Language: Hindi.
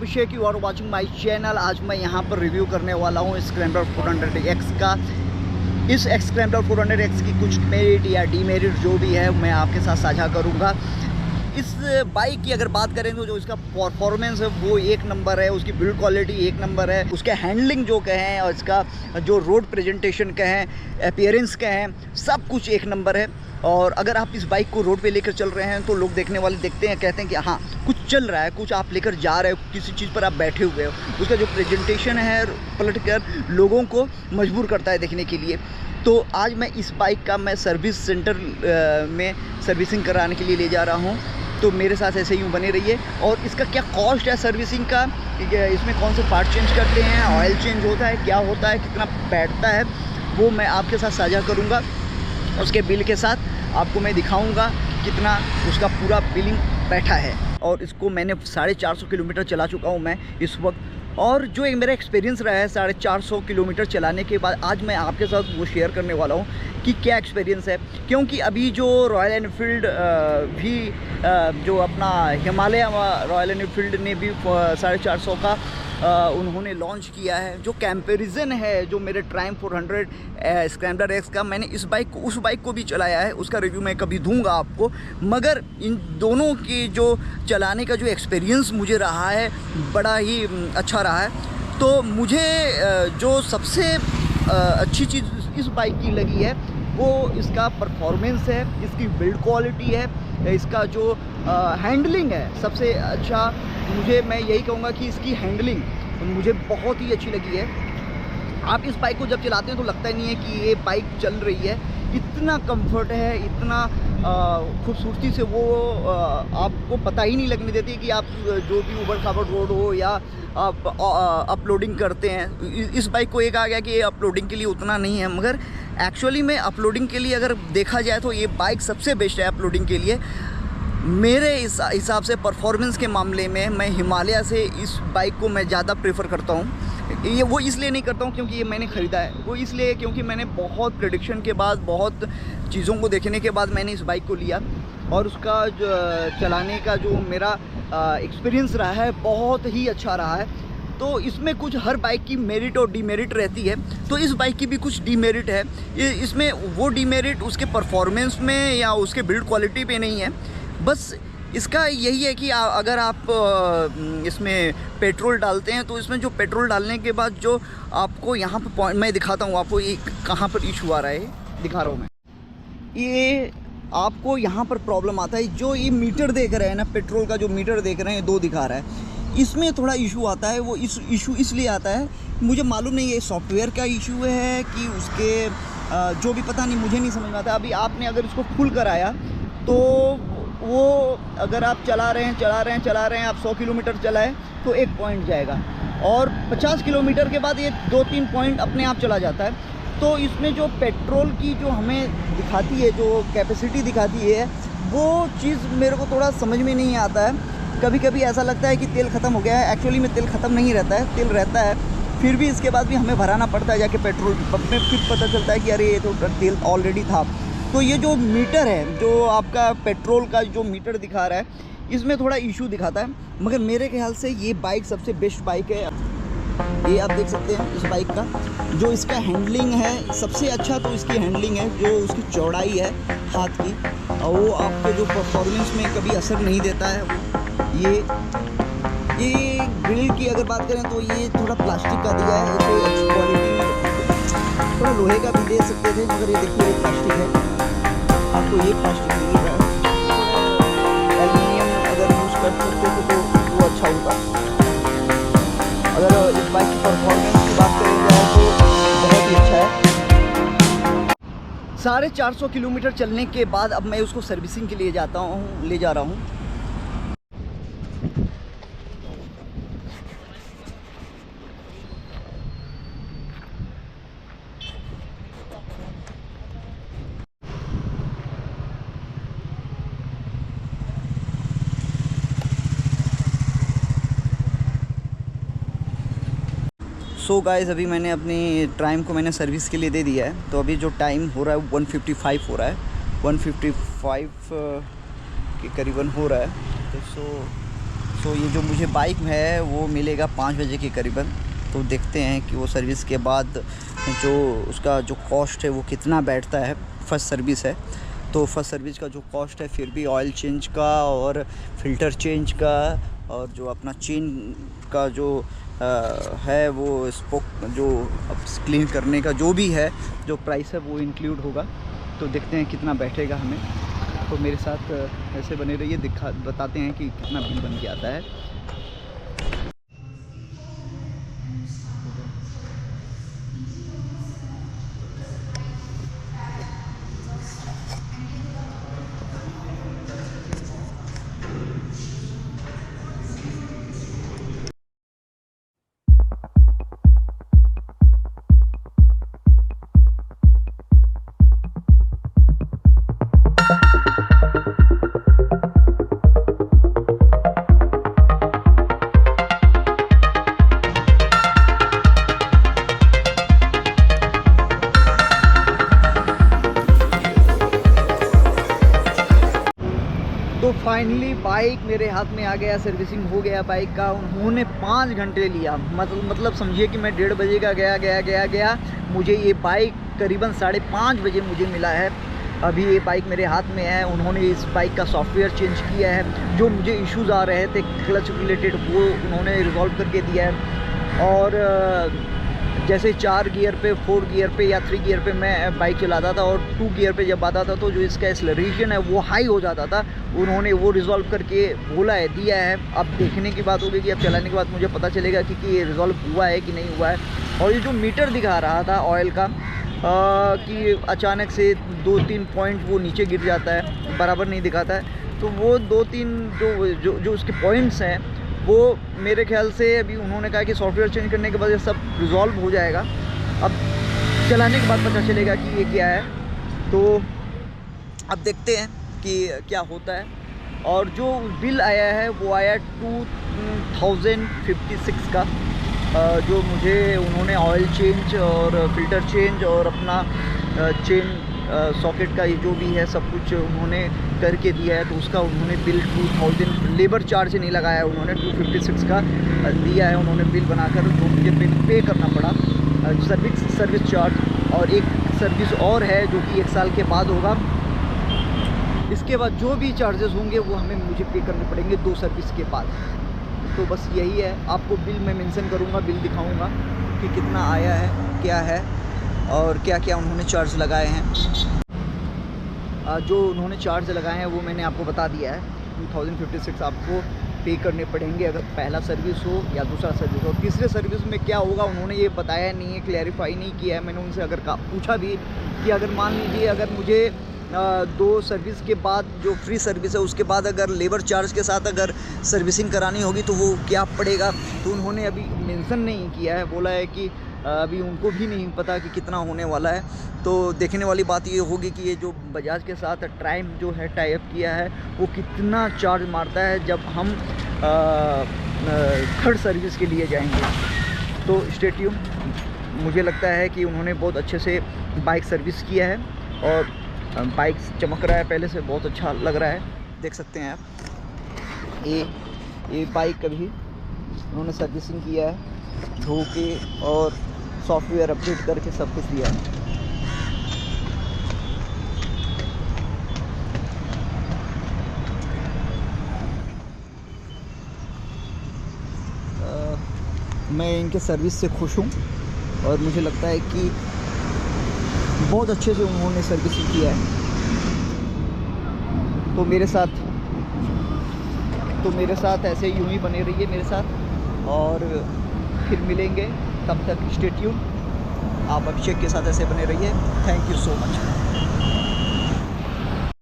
Abhishek, you are watching my channel. आज मैं यहाँ पर रिव्यू करने वाला हूँ स्क्रैम्बलर 400X का। इस स्क्रैम्बलर 400X की कुछ मेरिट या डीमेरिट जो भी है मैं आपके साथ साझा करूँगा। इस बाइक की अगर बात करें तो जो इसका परफॉर्मेंस है वो एक नंबर है, उसकी बिल्ड क्वालिटी एक नंबर है, उसके हैंडलिंग जो कहें और इसका जो रोड प्रेजेंटेशन कहें, अपीयरेंस कहें, सब कुछ एक नंबर है। और अगर आप इस बाइक को रोड पे लेकर चल रहे हैं तो लोग देखने वाले देखते हैं, कहते हैं कि हाँ कुछ चल रहा है, कुछ आप लेकर जा रहे हो, किसी चीज़ पर आप बैठे हुए हो। उसका जो प्रेजेंटेशन है पलट कर लोगों को मजबूर करता है देखने के लिए। तो आज मैं इस बाइक का मैं सर्विस सेंटर में सर्विसिंग कराने के लिए ले जा रहा हूँ, तो मेरे साथ ऐसे यूँ बने रहिए। और इसका क्या कॉस्ट है सर्विसिंग का, इसमें कौन से पार्ट चेंज करते हैं, ऑयल चेंज होता है, क्या होता है, कितना बैठता है, वो मैं आपके साथ साझा करूँगा। उसके बिल के साथ आपको मैं दिखाऊंगा कितना उसका पूरा बिलिंग बैठा है। और इसको मैंने 450 किलोमीटर चला चुका हूँ मैं इस वक्त। और जो एक मेरा एक्सपीरियंस रहा है 450 किलोमीटर चलाने के बाद, आज मैं आपके साथ वो शेयर करने वाला हूँ कि क्या एक्सपीरियंस है। क्योंकि अभी जो रॉयल एनफील्ड भी जो अपना हिमालय रॉयल एनफील्ड ने भी 450 का उन्होंने लॉन्च किया है। जो कंपैरिजन है जो मेरे ट्रायम्फ 400 स्क्रैम्बलर एक्स का, मैंने इस बाइक को उस बाइक को भी चलाया है, उसका रिव्यू मैं कभी दूंगा आपको। मगर इन दोनों की जो चलाने का जो एक्सपीरियंस मुझे रहा है बड़ा ही अच्छा रहा है। तो मुझे जो सबसे अच्छी चीज़ इस बाइक की लगी है वो इसका परफॉर्मेंस है, इसकी बिल्ड क्वालिटी है, इसका जो हैंडलिंग है सबसे अच्छा। मैं यही कहूँगा कि इसकी हैंडलिंग मुझे बहुत ही अच्छी लगी है। आप इस बाइक को जब चलाते हैं तो लगता ही नहीं है कि ये बाइक चल रही है, इतना कंफर्ट है, इतना खूबसूरती से वो आपको पता ही नहीं लगने देती कि आप जो भी ऊबड़ खाबड़ रोड हो या आप अपलोडिंग करते हैं। इस बाइक को एक आ गया कि ये अपलोडिंग के लिए उतना नहीं है, मगर एक्चुअली में अपलोडिंग के लिए अगर देखा जाए तो ये बाइक सबसे बेस्ट है अपलोडिंग के लिए। मेरे हिसाब से परफॉर्मेंस के मामले में मैं हिमालय से इस बाइक को मैं ज़्यादा प्रेफर करता हूँ। ये वो इसलिए नहीं करता हूँ क्योंकि ये मैंने ख़रीदा है, वो इसलिए क्योंकि मैंने बहुत प्रेडिक्शन के बाद, बहुत चीज़ों को देखने के बाद मैंने इस बाइक को लिया। और उसका जो चलाने का जो मेरा एक्सपीरियंस रहा है बहुत ही अच्छा रहा है। तो इसमें कुछ हर बाइक की मेरिट और डीमेरिट रहती है, तो इस बाइक की भी कुछ डीमेरिट है। इसमें वो डीमेरिट उसके परफॉर्मेंस में या उसके बिल्ड क्वालिटी पे नहीं है, बस इसका यही है कि अगर आप इसमें पेट्रोल डालते हैं तो इसमें जो पेट्रोल डालने के बाद जो आपको यहाँ पर पॉइंट मैं दिखाता हूँ आपको, ये कहाँ पर इशू आ रहा है दिखा रहा हूँ मैं। ये आपको यहाँ पर प्रॉब्लम आता है, जो ये मीटर देख रहे हैं ना, पेट्रोल का जो मीटर देख रहे हैं 2 दिखा रहा है, इसमें थोड़ा इशू आता है। वो इशू इसलिए आता है, मुझे मालूम नहीं है सॉफ्टवेयर का इशू है कि उसके जो भी पता नहीं, मुझे नहीं समझ में आता। अभी आपने अगर इसको फुल कराया तो वो अगर आप चला रहे हैं आप 100 किलोमीटर चलाएं तो 1 पॉइंट जाएगा, और 50 किलोमीटर के बाद ये 2-3 पॉइंट अपने आप चला जाता है। तो इसमें जो पेट्रोल की जो हमें दिखाती है, जो कैपेसिटी दिखाती है, वो चीज़ मेरे को थोड़ा समझ में नहीं आता है। कभी कभी ऐसा लगता है कि तेल ख़त्म हो गया है, एक्चुअली में तेल ख़त्म नहीं रहता है, तेल रहता है, फिर भी इसके बाद भी हमें भराना पड़ता है जाके पेट्रोल पंप में। फिर पता चलता है कि अरे ये तो तेल ऑलरेडी था। तो ये जो मीटर है, जो आपका पेट्रोल का जो मीटर दिखा रहा है, इसमें थोड़ा इशू दिखाता है। मगर मेरे ख्याल से ये बाइक सबसे बेस्ट बाइक है। ये आप देख सकते हैं इस बाइक का जो इसका हैंडलिंग है, सबसे अच्छा तो इसकी हैंडलिंग है, जो उसकी चौड़ाई है हाथ की, और वो आपके जो परफॉर्मेंस में कभी असर नहीं देता है। ये ग्रिल की अगर बात करें तो ये थोड़ा प्लास्टिक का दिया है, तो अच्छी क्वालिटी में, थोड़ा लोहे का भी दे सकते थे, मगर ये देखिए ये प्लास्टिक है, आपको ये प्लास्टिक मिल रहा है। एल्युमिनियम अगर यूज़ कर सकते थे तो वो अच्छा होता। अगर इस बाइक की परफॉर्मेंस की बात करें जाए तो बहुत ही अच्छा है। 450 किलोमीटर चलने के बाद अब मैं उसको सर्विसिंग के लिए ले जा रहा हूँ। सो गाइस, अभी मैंने अपनी ट्रायम्फ को मैंने सर्विस के लिए दे दिया है। तो अभी जो टाइम हो रहा है 155 हो रहा है, 155 के करीबन हो रहा है। तो तो ये जो मुझे बाइक है वो मिलेगा 5 बजे के करीबन। तो देखते हैं कि वो सर्विस के बाद जो उसका जो कॉस्ट है वो कितना बैठता है। फर्स्ट सर्विस है तो फर्स्ट सर्विस का जो कॉस्ट है, फिर भी ऑयल चेंज का और फ़िल्टर चेंज का और जो अपना चेन का जो है वो स्पोक जो क्लीन करने का जो भी है जो प्राइस है वो इंक्लूड होगा। तो देखते हैं कितना बैठेगा हमें। तो मेरे साथ ऐसे बने रहिए, बताते हैं कि कितना बिल बन के आता है। तो फाइनली बाइक मेरे हाथ में आ गया, सर्विसिंग हो गया बाइक का। उन्होंने 5 घंटे लिया, मतलब समझिए कि मैं 1:30 बजे का गया मुझे ये बाइक करीबन 5:30 बजे मुझे मिला है। अभी ये बाइक मेरे हाथ में है। उन्होंने इस बाइक का सॉफ्टवेयर चेंज किया है, जो मुझे इश्यूज़ आ रहे थे क्लच रिलेटेड वो उन्होंने रिजॉल्व करके दिया है। और जैसे 4 गियर पे, 4 गियर पे या 3 गियर पे मैं बाइक चलाता था और 2 गियर पे जब आता था तो जो इसका एक्सेलरेशन है वो हाई हो जाता था। उन्होंने वो रिजॉल्व करके बोला है, दिया है। अब देखने की बात होगी कि अब चलाने के बाद मुझे पता चलेगा कि ये रिजॉल्व हुआ है कि नहीं हुआ है। और ये जो मीटर दिखा रहा था ऑयल का कि अचानक से 2-3 पॉइंट वो नीचे गिर जाता है, बराबर नहीं दिखाता है। तो वो 2-3 जो उसके पॉइंट्स हैं वो मेरे ख्याल से अभी उन्होंने कहा कि सॉफ्टवेयर चेंज करने के बाद ये सब रिजॉल्व हो जाएगा। अब चलाने के बाद पता चलेगा कि ये क्या है। तो अब देखते हैं कि क्या होता है। और जो बिल आया है वो आया 2056 का, जो मुझे उन्होंने ऑयल चेंज और फ़िल्टर चेंज और अपना चेन सॉकेट का ये जो भी है सब कुछ उन्होंने करके दिया है। तो उसका उन्होंने बिल 2000 लेबर चार्ज नहीं लगाया है, उन्होंने 256 का दिया है उन्होंने बिल बनाकर, जो मुझे पे करना पड़ा सर्विस चार्ज। और एक सर्विस और है जो कि 1 साल के बाद होगा। इसके बाद जो भी चार्जेस होंगे वो मुझे पे करने पड़ेंगे 2 सर्विस के बाद। तो बस यही है। आपको बिल मैं मेंशन करूँगा, बिल दिखाऊँगा कि कितना आया है, क्या है और क्या क्या उन्होंने चार्ज लगाए हैं। जो उन्होंने चार्ज लगाए हैं वो मैंने आपको बता दिया है। 2056 आपको पे करने पड़ेंगे अगर पहला सर्विस हो या दूसरा सर्विस हो। तीसरे सर्विस में क्या होगा उन्होंने ये बताया नहीं है, क्लैरिफाई नहीं किया है। मैंने उनसे अगर पूछा भी कि अगर मान लीजिए अगर मुझे 2 सर्विस के बाद जो फ्री सर्विस है उसके बाद अगर लेबर चार्ज के साथ अगर सर्विसिंग करानी होगी तो वो क्या पड़ेगा, तो उन्होंने अभी मेंशन नहीं किया है। बोला है कि अभी उनको भी नहीं पता कि कितना होने वाला है। तो देखने वाली बात ये होगी कि ये जो बजाज के साथ ट्राइम जो है टाई अप किया है वो कितना चार्ज मारता है जब हम थर्ड सर्विस के लिए जाएंगे। तो स्टे ट्यून। मुझे लगता है कि उन्होंने बहुत अच्छे से बाइक सर्विस किया है और बाइक चमक रहा है, पहले से बहुत अच्छा लग रहा है। देख सकते हैं आप ये बाइक का भी उन्होंने सर्विसिंग किया है, धो के और सॉफ्टवेयर अपडेट करके सब कुछ दिया है। मैं इनके सर्विस से खुश हूँ और मुझे लगता है कि बहुत अच्छे से उन्होंने सर्विसिंग किया है। तो मेरे साथ ऐसे यूं ही बने रहिए मेरे साथ और फिर मिलेंगे। तब तक स्टे ट्यून। आप अभिषेक के साथ ऐसे बने रहिए। Thank you so much.